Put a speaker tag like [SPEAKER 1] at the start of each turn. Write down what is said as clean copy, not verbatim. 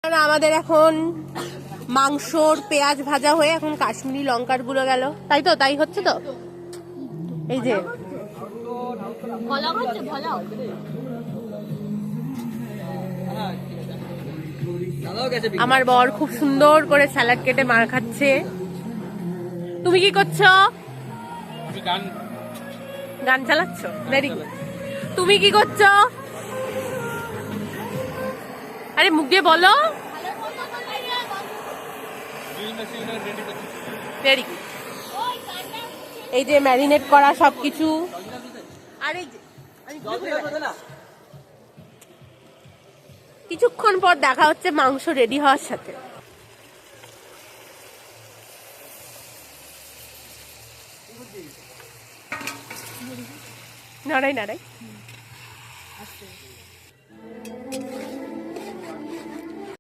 [SPEAKER 1] আমাদের এখন মাংসর পেঁয়াজ ভাজা হয়ে এখন কাশ্মীরি লঙ্কার গুঁড়ো গেল, তাই তো? তাই হচ্ছে তো, এই যে আমার বর খুব সুন্দর করে স্যালাড কেটে মার খাচ্ছে। তুমি কি করছো? গান চালাচ্ছ? Very good. তুমি কি করছো? আরে মুখ দিয়ে বলো। Very good. এই যে ম্যারিনেট করা সবকিছু। আর এই যে কিছুক্ষণ পর দেখা হচ্ছে মাংস রেডি হওয়ার সাথে। নাড়াই নাড়াই।